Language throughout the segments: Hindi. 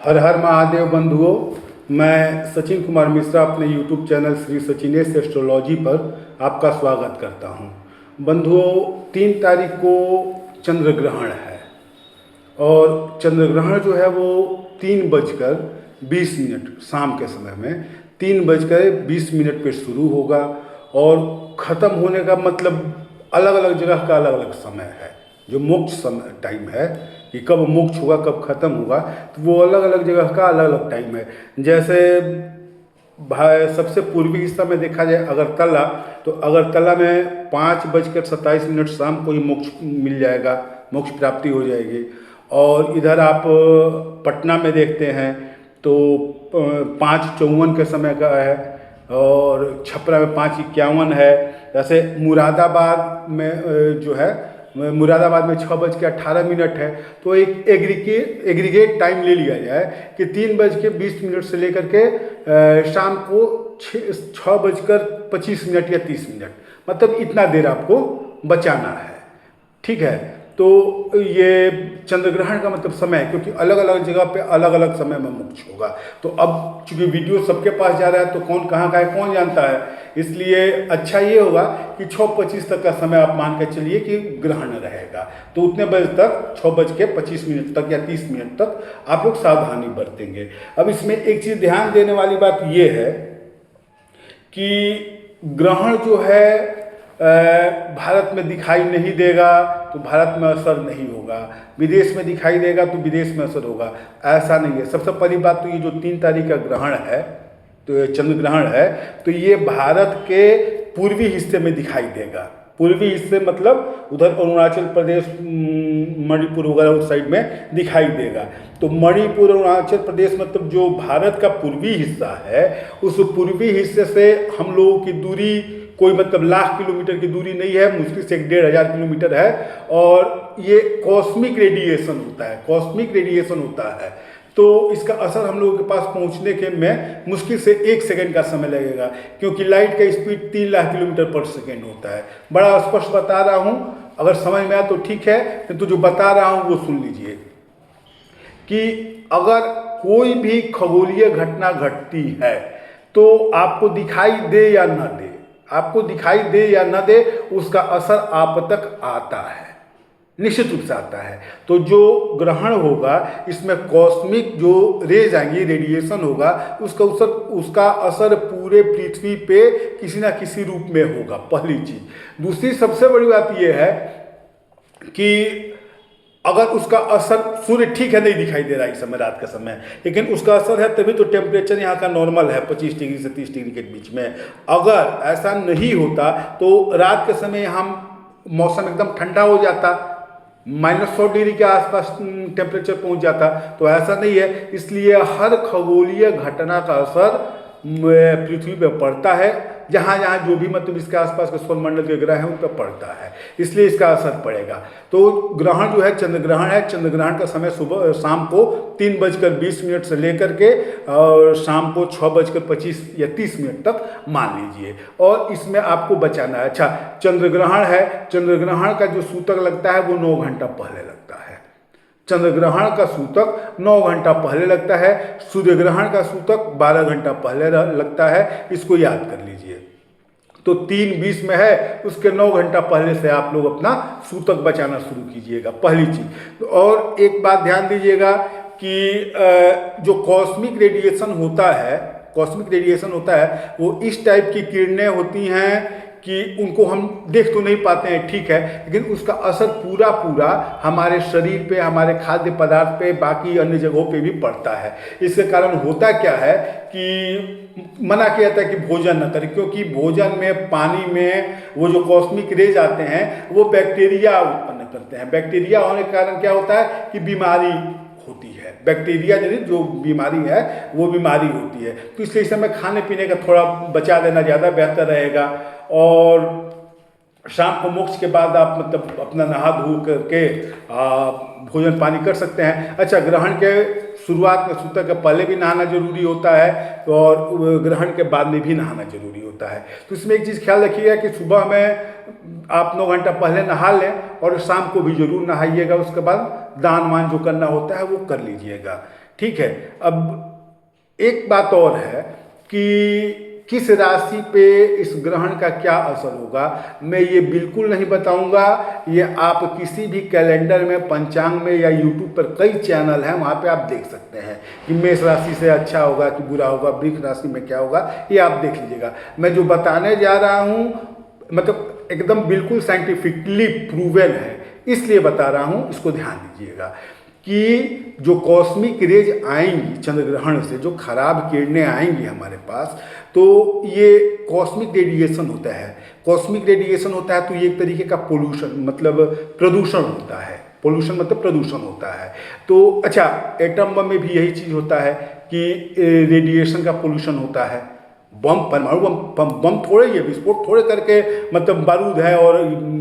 हर हर महादेव बंधुओं, मैं सचिन कुमार मिश्रा अपने YouTube channel Shri Sachinesh astrology पर आपका स्वागत करता हूं। बंधुओं, 3 तारीख को चंद्र ग्रहण है और चंद्र ग्रहण जो है वो 3:20 शाम के समय में 3:20 पे शुरू होगा और ख़त्म होने का मतलब अलग अलग जगह का अलग अलग समय है। जो मोक्ष समय टाइम है कि कब मोक्ष होगा, कब ख़त्म होगा, तो वो अलग अलग जगह का अलग अलग टाइम है। जैसे सबसे पूर्वी हिस्सा में देखा जाए अगरतला, तो अगरतला में 5:27 शाम को ही मोक्ष मिल जाएगा, मोक्ष प्राप्ति हो जाएगी। और इधर आप पटना में देखते हैं तो 5:54 के समय का है और छपरा में 5:51 है। जैसे मुरादाबाद में जो है, मुरादाबाद में 6:18 है। तो एक एग्रीगेट टाइम ले लिया जाए कि 3:20 से लेकर के शाम को 6:25 या 30, मतलब इतना देर आपको बचाना है। ठीक है, तो ये चंद्र ग्रहण का मतलब समय है, क्योंकि अलग अलग जगह पे अलग अलग समय में मोक्ष होगा। तो अब चूंकि वीडियो सबके पास जा रहा है तो कौन कहाँ का है कौन जानता है, इसलिए अच्छा ये होगा कि 6:25 तक का समय आप मान के चलिए कि ग्रहण रहेगा। तो उतने बजे तक 6:25 तक या 30 तक आप लोग सावधानी बरतेंगे। अब इसमें एक चीज़ ध्यान देने वाली बात ये है कि ग्रहण जो है भारत में दिखाई नहीं देगा तो भारत में असर नहीं होगा, विदेश में दिखाई देगा तो विदेश में असर होगा, ऐसा नहीं है। सबसे पहली बात तो ये जो 3 तारीख का ग्रहण है, तो ये चंद्र ग्रहण है, तो ये भारत के पूर्वी हिस्से में दिखाई देगा। पूर्वी हिस्से मतलब उधर अरुणाचल प्रदेश, मणिपुर वगैरह उस साइड में दिखाई देगा। तो मणिपुर, अरुणाचल प्रदेश मतलब जो भारत का पूर्वी हिस्सा है, उस पूर्वी हिस्से से हम लोगों की दूरी कोई मतलब लाख किलोमीटर की दूरी नहीं है, मुश्किल से 1,500 किलोमीटर है। और ये कॉस्मिक रेडिएशन होता है, कॉस्मिक रेडिएशन होता है। तो इसका असर हम लोगों के पास पहुंचने के में मुश्किल से 1 सेकंड का समय लगेगा, क्योंकि लाइट का स्पीड 3 लाख किलोमीटर पर सेकंड होता है। बड़ा स्पष्ट बता रहा हूं, अगर समझ में आया तो ठीक है, तो जो बता रहा हूं वो सुन लीजिए कि अगर कोई भी खगोलीय घटना घटती है तो आपको दिखाई दे या न दे, आपको दिखाई दे या न दे, उसका असर आप तक आता है, निश्चित रूप से आता है। तो जो ग्रहण होगा इसमें कॉस्मिक जो रेज आएंगी, रेडिएशन होगा, उसका असर पूरे पृथ्वी पे किसी ना किसी रूप में होगा, पहली चीज। दूसरी सबसे बड़ी बात यह है कि अगर उसका असर, सूर्य ठीक है नहीं दिखाई दे रहा है इस समय रात का समय, लेकिन उसका असर है, तभी तो टेम्परेचर यहाँ का नॉर्मल है 25 डिग्री से 30 डिग्री के बीच में। अगर ऐसा नहीं होता तो रात के समय यहाँ मौसम एकदम ठंडा हो जाता, -100 डिग्री के आसपास टेम्परेचर पहुँच जाता। तो ऐसा नहीं है, इसलिए हर खगोलीय घटना का असर पृथ्वी पर पड़ता है, जहाँ जहाँ जो भी मतलब इसके आसपास के सौरमंडल के ग्रह हैं उन पर पड़ता है, इसलिए इसका असर पड़ेगा। तो ग्रहण जो है चंद्र ग्रहण है, चंद्र ग्रहण का समय सुबह शाम को 3:20 से लेकर के और शाम को 6:25 या 30 तक मान लीजिए, और इसमें आपको बचाना है। अच्छा, चंद्र ग्रहण है, चंद्र ग्रहण का जो सूतक लगता है वो 9 घंटा पहले लगता है। चंद्र ग्रहण का सूतक 9 घंटा पहले लगता है, सूर्य ग्रहण का सूतक 12 घंटा पहले लगता है, इसको याद कर लीजिए। तो 3:20 में है, उसके 9 घंटा पहले से आप लोग अपना सूतक बचाना शुरू कीजिएगा, पहली चीज। और एक बात ध्यान दीजिएगा कि जो कॉस्मिक रेडिएशन होता है, कॉस्मिक रेडिएशन होता है, वो इस टाइप की किरणें होती हैं कि उनको हम देख तो नहीं पाते हैं, ठीक है, लेकिन उसका असर पूरा हमारे शरीर पे, हमारे खाद्य पदार्थ पे, बाकी अन्य जगहों पे भी पड़ता है। इसके कारण होता क्या है कि मना किया जाता है कि भोजन न करें, क्योंकि भोजन में, पानी में वो जो कॉस्मिक रेज आते हैं वो बैक्टीरिया उत्पन्न करते हैं। बैक्टीरिया होने के कारण क्या होता है कि बीमारी होती है, बैक्टीरिया जो बीमारी है वो बीमारी होती है। तो इसलिए इस समय खाने पीने का थोड़ा बचा देना ज़्यादा बेहतर रहेगा। और शाम को मोक्ष के बाद आप मतलब अपना नहा धो करके भोजन पानी कर सकते हैं। अच्छा, ग्रहण के शुरुआत में सूतक के पहले भी नहाना जरूरी होता है और ग्रहण के बाद में भी नहाना जरूरी होता है। तो इसमें एक चीज़ ख्याल रखिएगा कि सुबह में आप 9 घंटा पहले नहा लें और शाम को भी जरूर नहाइएगा। उसके बाद दान वान जो करना होता है वो कर लीजिएगा। ठीक है। अब एक बात और है कि किस राशि पे इस ग्रहण का क्या असर होगा, मैं ये बिल्कुल नहीं बताऊंगा। ये आप किसी भी कैलेंडर में, पंचांग में, या यूट्यूब पर कई चैनल हैं, वहाँ पे आप देख सकते हैं कि मेष राशि से अच्छा होगा कि बुरा होगा, वृश्चिक राशि में क्या होगा, ये आप देख लीजिएगा। मैं जो बताने जा रहा हूँ मतलब एकदम बिल्कुल साइंटिफिकली प्रूवन है, इसलिए बता रहा हूँ, इसको ध्यान दीजिएगा कि जो कॉस्मिक रेज आएंगी चंद्र ग्रहण से, जो खराब किरणें आएंगी हमारे पास, तो ये कॉस्मिक रेडिएशन होता है। कॉस्मिक रेडिएशन होता है तो ये एक तरीके का पोल्यूशन मतलब प्रदूषण होता है। पोल्यूशन मतलब प्रदूषण होता है। तो अच्छा, एटम बम में भी यही चीज़ होता है कि रेडिएशन का पोल्यूशन होता है। बम, परमाणु बम थोड़े ही है, विस्फोट थोड़े करके मतलब बारूद है और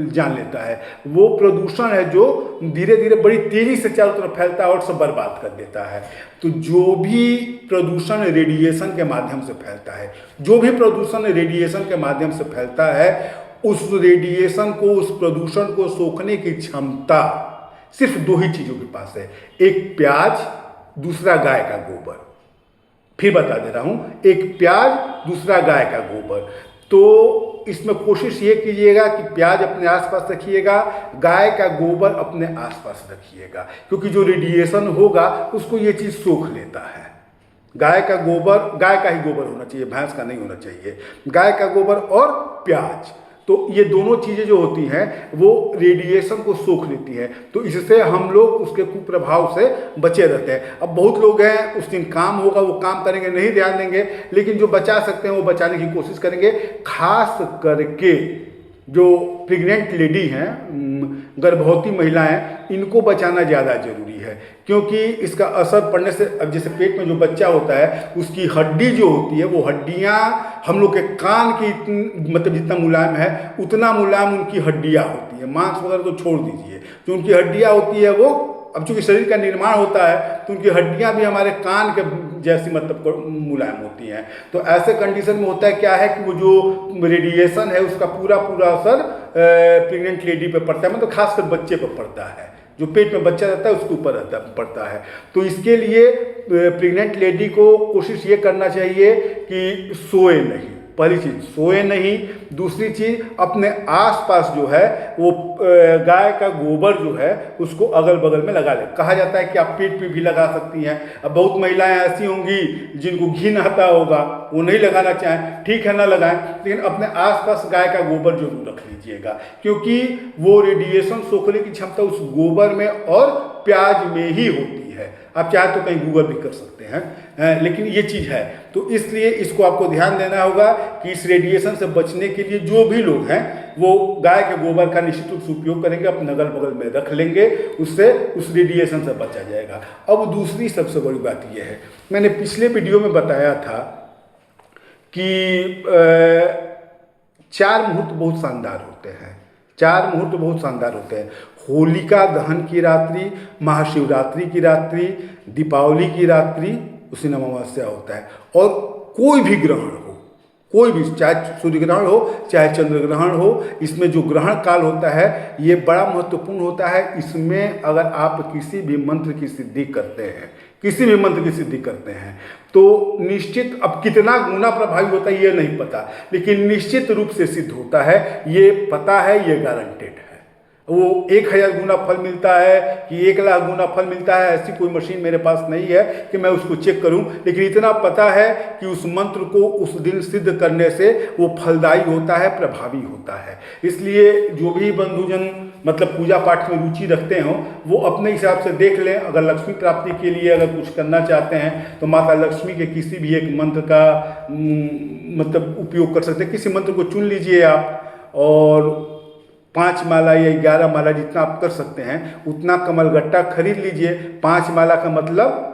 जान लेता है। वो प्रदूषण है जो धीरे धीरे बड़ी तेजी से चारों तरफ फैलता है और सब बर्बाद कर देता है। तो जो भी प्रदूषण रेडिएशन के माध्यम से फैलता है, जो भी प्रदूषण रेडिएशन के माध्यम से फैलता है, उस रेडिएशन को, उस प्रदूषण को सोखने की क्षमता सिर्फ दो ही चीज़ों के पास है, एक प्याज, दूसरा गाय का गोबर। फिर बता दे रहा हूं, एक प्याज, दूसरा गाय का गोबर। तो इसमें कोशिश ये कीजिएगा कि प्याज अपने आसपास रखिएगा, गाय का गोबर अपने आसपास रखिएगा, क्योंकि जो रेडिएशन होगा उसको ये चीज़ सोख लेता है। गाय का गोबर, गाय का ही गोबर होना चाहिए, भैंस का नहीं होना चाहिए। गाय का गोबर और प्याज, तो ये दोनों चीज़ें जो होती हैं वो रेडिएशन को सोख लेती हैं। तो इससे हम लोग उसके कुप्रभाव से बचे रहते हैं। अब बहुत लोग हैं, उस दिन काम होगा वो काम करेंगे, नहीं ध्यान देंगे, लेकिन जो बचा सकते हैं वो बचाने की कोशिश करेंगे। खास करके जो प्रेग्नेंट लेडी हैं, गर्भवती महिलाएं, इनको बचाना ज़्यादा जरूरी है, क्योंकि इसका असर पड़ने से, अब जैसे पेट में जो बच्चा होता है उसकी हड्डी जो होती है, वो हड्डियां हम लोग के कान की मतलब जितना मुलायम है उतना मुलायम उनकी हड्डियां होती है। मांस वगैरह तो छोड़ दीजिए, जो उनकी हड्डियां होती है वो, अब चूंकि शरीर का निर्माण होता है तो उनकी हड्डियां भी हमारे कान के जैसी मतलब मुलायम होती हैं। तो ऐसे कंडीशन में होता है क्या है कि वो जो रेडिएशन है उसका पूरा पूरा असर प्रेग्नेंट लेडी पे पड़ता है, मतलब खासकर बच्चे पर पड़ता है। जो पेट में बच्चा रहता है उसके ऊपर पड़ता है। तो इसके लिए प्रेग्नेंट लेडी को कोशिश ये करना चाहिए कि सोए नहीं, पहली चीज़ सोए नहीं। दूसरी चीज़, अपने आसपास जो है वो गाय का गोबर जो है उसको अगल बगल में लगा ले। कहा जाता है कि आप पेट पे भी लगा सकती हैं। अब बहुत महिलाएं ऐसी होंगी जिनको घी न आता होगा, वो नहीं लगाना चाहें, ठीक है ना लगाएं, लेकिन अपने आसपास गाय का गोबर जरूर रख लीजिएगा, क्योंकि वो रेडिएशन सोखने की क्षमता उस गोबर में और प्याज में ही होती है। आप चाहे तो कहीं गूगल भी कर सकते हैं, लेकिन ये चीज़ है। तो इसलिए इसको आपको ध्यान देना होगा कि इस रेडिएशन से बचने के लिए जो भी लोग हैं वो गाय के गोबर का निश्चित रूप से उपयोग करेंगे, अपने अगल बगल में रख लेंगे, उससे उस रेडिएशन से बचा जाएगा। अब दूसरी सबसे बड़ी बात यह है, मैंने पिछले वीडियो में बताया था कि 4 मुहूर्त बहुत शानदार होते हैं। 4 मुहूर्त बहुत शानदार होते हैं। होलिका दहन की रात्रि, महाशिवरात्रि की रात्रि, दीपावली की रात्रि, उसी दिन अमावस्या होता है। और कोई भी ग्रहण हो, कोई भी, चाहे सूर्य ग्रहण हो चाहे चंद्र ग्रहण हो, इसमें जो ग्रहण काल होता है ये बड़ा महत्वपूर्ण होता है। इसमें अगर आप किसी भी मंत्र की सिद्धि करते हैं, किसी भी मंत्र की सिद्धि करते हैं, तो निश्चित, अब कितना गुना प्रभावी होता है ये नहीं पता, लेकिन निश्चित रूप से सिद्ध होता है, ये पता है, ये गारंटेड है। वो 1000 गुना फल मिलता है कि 1,00,000 गुना फल मिलता है, ऐसी कोई मशीन मेरे पास नहीं है कि मैं उसको चेक करूं, लेकिन इतना पता है कि उस मंत्र को उस दिन सिद्ध करने से वो फलदायी होता है, प्रभावी होता है। इसलिए जो भी बंधुजन मतलब पूजा पाठ में रुचि रखते हो वो अपने हिसाब से देख लें। अगर लक्ष्मी प्राप्ति के लिए अगर कुछ करना चाहते हैं तो माता लक्ष्मी के किसी भी एक मंत्र का मतलब उपयोग कर सकते हैं। किसी मंत्र को चुन लीजिए आप और 5 माला या 11 माला जितना आप कर सकते हैं उतना कमलगट्टा खरीद लीजिए। 5 माला का मतलब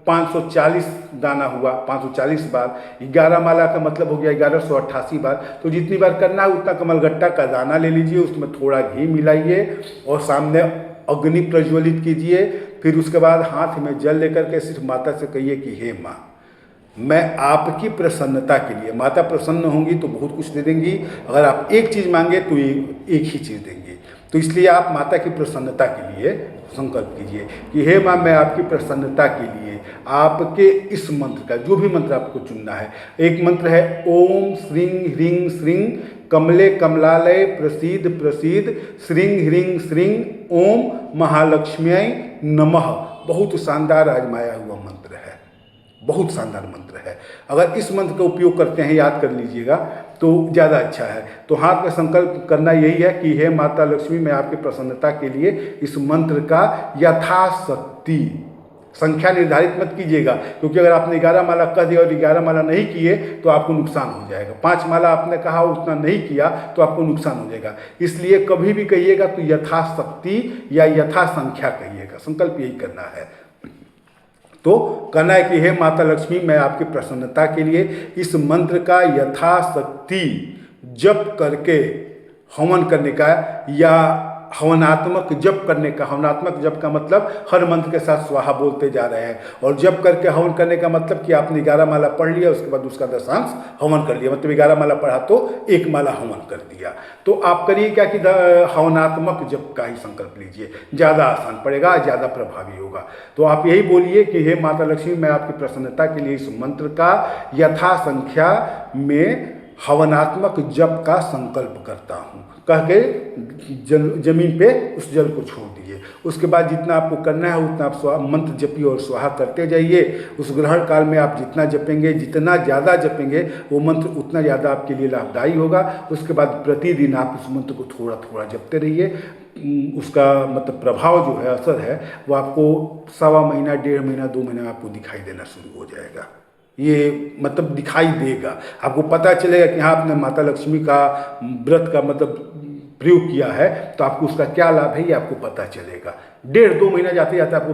540 दाना हुआ, 540 बार। 11 माला का मतलब हो गया 1188 बार। तो जितनी बार करना है उतना कमलगट्टा का दाना ले लीजिए, उसमें थोड़ा घी मिलाइए और सामने अग्नि प्रज्वलित कीजिए। फिर उसके बाद हाथ में जल लेकर के सिर्फ माता से कहिए कि हे माँ, मैं आपकी प्रसन्नता के लिए, माता प्रसन्न होंगी तो बहुत कुछ दे देंगी, अगर आप एक चीज़ मांगे तो एक ही चीज़ देंगी। तो इसलिए आप माता की प्रसन्नता के लिए संकल्प कीजिए कि हे माँ, मैं आपकी प्रसन्नता के लिए आपके इस मंत्र का, जो भी मंत्र आपको चुनना है, एक मंत्र है ओम श्रीं ह्रीं श्रीं कमले कमलालय प्रसीद प्रसीद श्रीं ह्रीं श्रीं ओम महालक्ष्म्यै नमः। बहुत शानदार आजमाया हुआ मंत्र है, बहुत शानदार मंत्र है। अगर इस मंत्र का उपयोग करते हैं, याद कर लीजिएगा, तो ज़्यादा अच्छा है। तो हाथ में संकल्प करना यही है कि हे माता लक्ष्मी, मैं आपकी प्रसन्नता के लिए इस मंत्र का यथाशक्ति, संख्या निर्धारित मत कीजिएगा, क्योंकि अगर आपने 11 माला कह दिया और 11 माला नहीं किए तो आपको नुकसान हो जाएगा। 5 माला आपने कहा, उतना नहीं किया तो आपको नुकसान हो जाएगा। इसलिए कभी भी कहिएगा तो यथाशक्ति या यथा संख्या कहिएगा, संकल्प यही करना है। तो कहना है कि हे माता लक्ष्मी, मैं आपकी प्रसन्नता के लिए इस मंत्र का यथाशक्ति जप करके हवन करने का, या हवनात्मक जप करने का। हवनात्मक जप का मतलब हर मंत्र के साथ स्वाहा बोलते जा रहे हैं, और जप करके हवन करने का मतलब कि आपने 11 माला पढ़ लिया, उसके बाद उसका दशांश हवन कर लिया, मतलब 11 माला पढ़ा तो 1 माला हवन कर दिया। तो आप करिए क्या कि हवनात्मक जप का ही संकल्प लीजिए, ज़्यादा आसान पड़ेगा, ज़्यादा प्रभावी होगा। तो आप यही बोलिए कि हे माता लक्ष्मी, मैं आपकी प्रसन्नता के लिए इस मंत्र का यथा संख्या में हवनात्मक जप का संकल्प करता हूँ, कह के जमीन पे उस जल को छोड़ दीजिए। उसके बाद जितना आपको करना है उतना आप मंत्र जपिए और स्वाहा करते जाइए। उस ग्रहण काल में आप जितना जपेंगे, जितना ज़्यादा जपेंगे, वो मंत्र उतना ज़्यादा आपके लिए लाभदायी होगा। उसके बाद प्रतिदिन आप उस मंत्र को थोड़ा थोड़ा जपते रहिए। उसका मतलब प्रभाव जो है, असर है, वो आपको 1.25 महीना, 1.5 महीना, 2 महीना आपको दिखाई देना शुरू हो जाएगा। ये मतलब दिखाई देगा, आपको पता चलेगा कि हाँ, आपने माता लक्ष्मी का व्रत का मतलब प्रयोग किया है, तो आपको उसका क्या लाभ है ये आपको पता चलेगा। 1.5-2 महीना जाते जाते आपको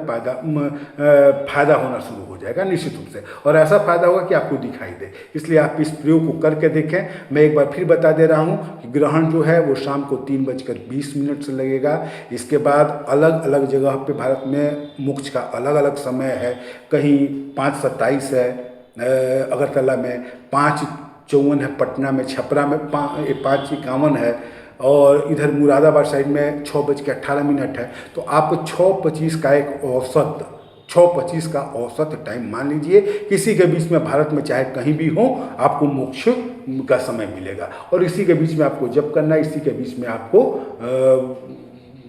फायदा होना शुरू हो जाएगा निश्चित रूप से, और ऐसा फायदा होगा कि आपको दिखाई दे। इसलिए आप इस प्रयोग को करके देखें। मैं एक बार फिर बता दे रहा हूँ कि ग्रहण जो है वो शाम को 3:20 से लगेगा। इसके बाद अलग अलग जगह पे भारत में मोक्ष का अलग अलग समय है। कहीं 5:27 है अगरतला में, 5:54 है पटना में, छपरा में 5:51 है, और इधर मुरादाबाद साइड में 6:18 है। तो आप 6:25 का एक औसत, 6:25 का औसत टाइम मान लीजिए। किसी के बीच में भारत में चाहे कहीं भी हो, आपको मोक्ष का समय मिलेगा, और इसी के बीच में आपको जप करना है, इसी के बीच में आपको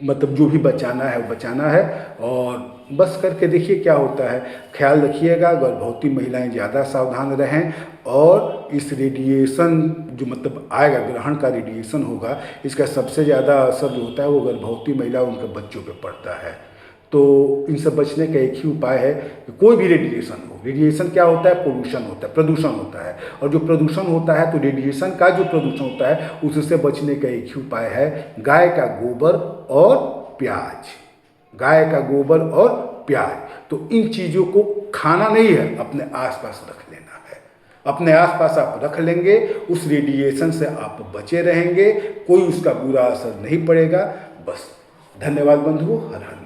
मतलब जो भी बचाना है वो बचाना है, और बस करके देखिए क्या होता है। ख्याल रखिएगा, गर्भवती महिलाएं ज़्यादा सावधान रहें, और इस रेडिएशन जो मतलब आएगा, ग्रहण का रेडिएशन होगा, इसका सबसे ज़्यादा असर जो होता है वो गर्भवती महिला और उनके बच्चों पे पड़ता है। तो इनसे बचने का एक ही उपाय है कि कोई भी रेडिएशन हो। रेडिएशन क्या होता है? पोल्यूशन होता है, प्रदूषण होता है, और जो प्रदूषण होता है, तो रेडिएशन का जो प्रदूषण होता है उससे बचने का एक ही उपाय है, गाय का गोबर और प्याज। गाय का गोबर और प्याज, तो इन चीज़ों को खाना नहीं है, अपने आसपास रख लेना है। अपने आसपास आप रख लेंगे, उस रेडिएशन से आप बचे रहेंगे, कोई उसका बुरा असर नहीं पड़ेगा। बस, धन्यवाद बंधुओं। हर हर